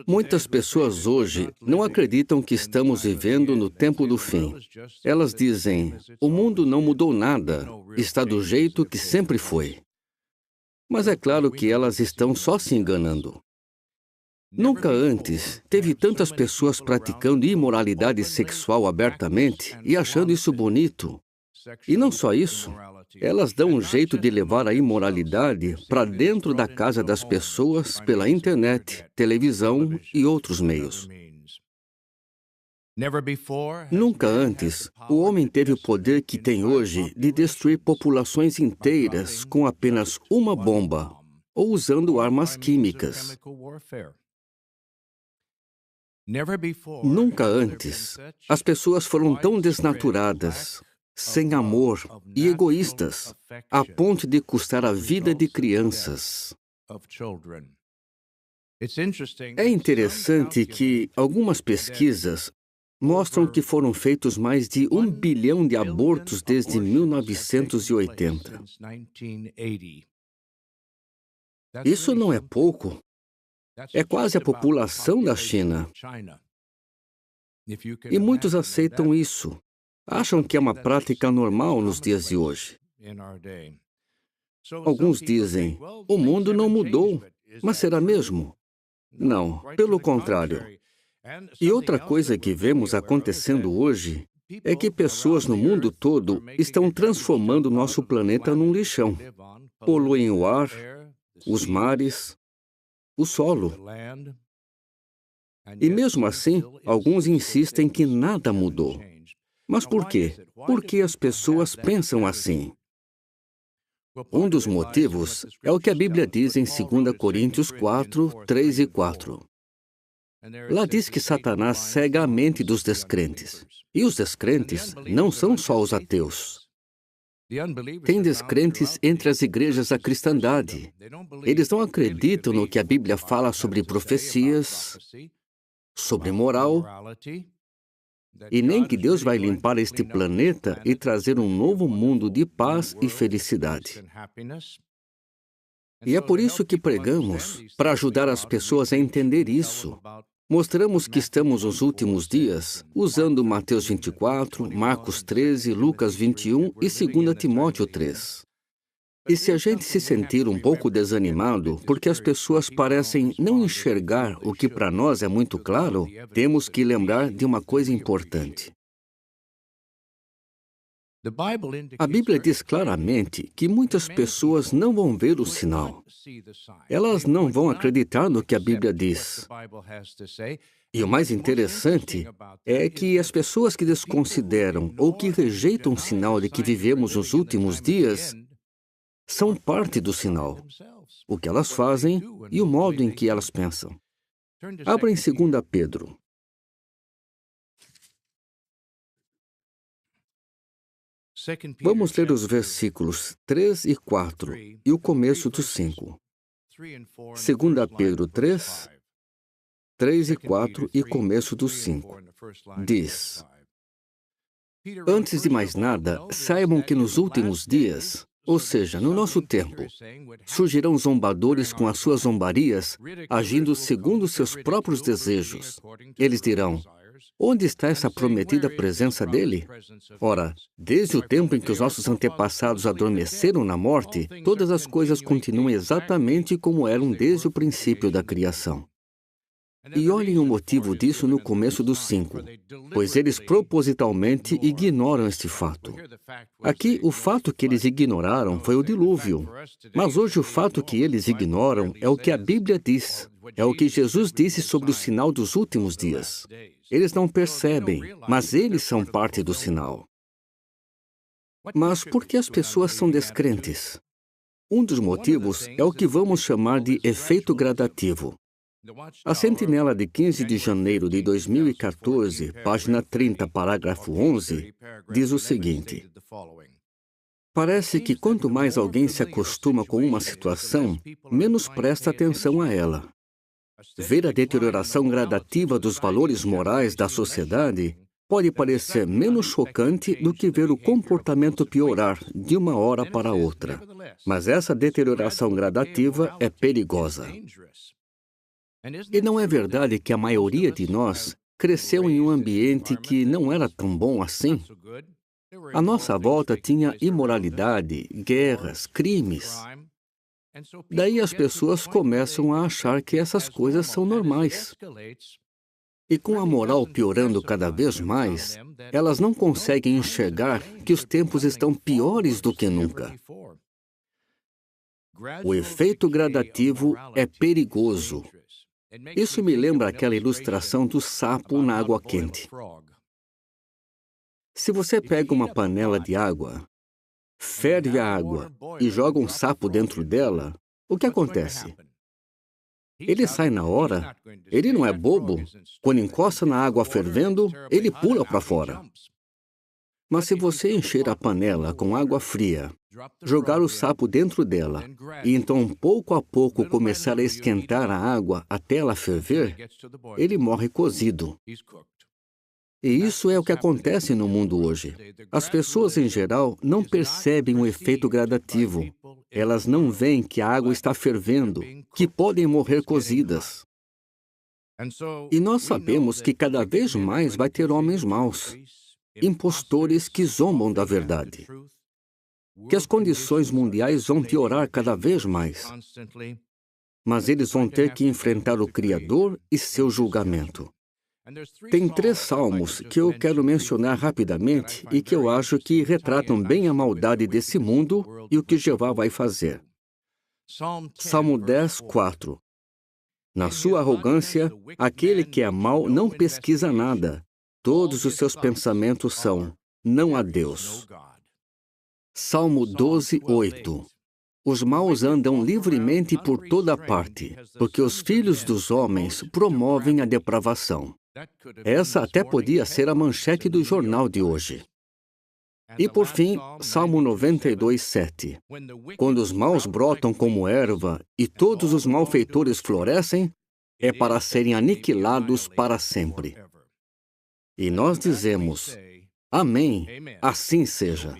Muitas pessoas hoje não acreditam que estamos vivendo no tempo do fim. Elas dizem: o mundo não mudou nada, está do jeito que sempre foi. Mas é claro que elas estão só se enganando. Nunca antes teve tantas pessoas praticando imoralidade sexual abertamente e achando isso bonito. E não só isso, elas dão um jeito de levar a imoralidade para dentro da casa das pessoas pela internet, televisão e outros meios. Nunca antes, o homem teve o poder que tem hoje de destruir populações inteiras com apenas uma bomba ou usando armas químicas. Nunca antes, as pessoas foram tão desnaturadas, sem amor e egoístas, a ponto de custar a vida de crianças. É interessante que algumas pesquisas mostram que foram feitos mais de 1 bilhão de abortos desde 1980. Isso não é pouco. É quase a população da China. E muitos aceitam isso. Acham que é uma prática normal nos dias de hoje. Alguns dizem: o mundo não mudou, mas será mesmo? Não, pelo contrário. E outra coisa que vemos acontecendo hoje é que pessoas no mundo todo estão transformando nosso planeta num lixão. Poluem o ar, os mares, o solo. E mesmo assim, alguns insistem que nada mudou. Mas por quê? Porque as pessoas pensam assim. Um dos motivos é o que a Bíblia diz em 2 Coríntios 4, 3 e 4. Lá diz que Satanás cega a mente dos descrentes. E os descrentes não são só os ateus. Tem descrentes entre as igrejas da cristandade. Eles não acreditam no que a Bíblia fala sobre profecias, sobre moral, e nem que Deus vai limpar este planeta e trazer um novo mundo de paz e felicidade. E é por isso que pregamos, para ajudar as pessoas a entender isso. Mostramos que estamos nos últimos dias, usando Mateus 24, Marcos 13, Lucas 21 e 2 Timóteo 3. E se a gente se sentir um pouco desanimado, porque as pessoas parecem não enxergar o que para nós é muito claro, temos que lembrar de uma coisa importante. A Bíblia diz claramente que muitas pessoas não vão ver o sinal. Elas não vão acreditar no que a Bíblia diz. E o mais interessante é que as pessoas que desconsideram ou que rejeitam o sinal de que vivemos nos últimos dias são parte do sinal, o que elas fazem e o modo em que elas pensam. Abra em 2 Pedro. Vamos ler os versículos 3 e 4 e o começo do 5. 2 Pedro 3, 3 e 4 e começo do 5. Diz: antes de mais nada, saibam que nos últimos dias, ou seja, no nosso tempo, surgirão zombadores com as suas zombarias, agindo segundo seus próprios desejos. Eles dirão: onde está essa prometida presença dele? Ora, desde o tempo em que os nossos antepassados adormeceram na morte, todas as coisas continuam exatamente como eram desde o princípio da criação. E olhem o motivo disso no começo do 5, pois eles propositalmente ignoram este fato. Aqui, o fato que eles ignoraram foi o dilúvio. Mas hoje o fato que eles ignoram é o que a Bíblia diz. É o que Jesus disse sobre o sinal dos últimos dias. Eles não percebem, mas eles são parte do sinal. Mas por que as pessoas são descrentes? Um dos motivos é o que vamos chamar de efeito gradativo. A Sentinela de 15 de janeiro de 2014, página 30, parágrafo 11, diz o seguinte: parece que quanto mais alguém se acostuma com uma situação, menos presta atenção a ela. Ver a deterioração gradativa dos valores morais da sociedade pode parecer menos chocante do que ver o comportamento piorar de uma hora para outra. Mas essa deterioração gradativa é perigosa. E não é verdade que a maioria de nós cresceu em um ambiente que não era tão bom assim? À nossa volta tinha imoralidade, guerras, crimes. Daí as pessoas começam a achar que essas coisas são normais. E com a moral piorando cada vez mais, elas não conseguem enxergar que os tempos estão piores do que nunca. O efeito gradativo é perigoso. Isso me lembra aquela ilustração do sapo na água quente. Se você pega uma panela de água, ferve a água e joga um sapo dentro dela, o que acontece? Ele sai na hora. Ele não é bobo. Quando encosta na água fervendo, ele pula para fora. Mas se você encher a panela com água fria, jogar o sapo dentro dela e então pouco a pouco começar a esquentar a água até ela ferver, ele morre cozido. E isso é o que acontece no mundo hoje. As pessoas, em geral, não percebem o efeito gradativo. Elas não veem que a água está fervendo, que podem morrer cozidas. E nós sabemos que cada vez mais vai ter homens maus, impostores que zombam da verdade, que as condições mundiais vão piorar cada vez mais. Mas eles vão ter que enfrentar o Criador e seu julgamento. Tem 3 salmos que eu quero mencionar rapidamente e que eu acho que retratam bem a maldade desse mundo e o que Jeová vai fazer. Salmo 10, 4. Na sua arrogância, aquele que é mau não pesquisa nada. Todos os seus pensamentos são: não há Deus. Salmo 12, 8. Os maus andam livremente por toda parte, porque os filhos dos homens promovem a depravação. Essa até podia ser a manchete do jornal de hoje. E por fim, Salmo 92, 7. Quando os maus brotam como erva e todos os malfeitores florescem, é para serem aniquilados para sempre. E nós dizemos: Amém, assim seja.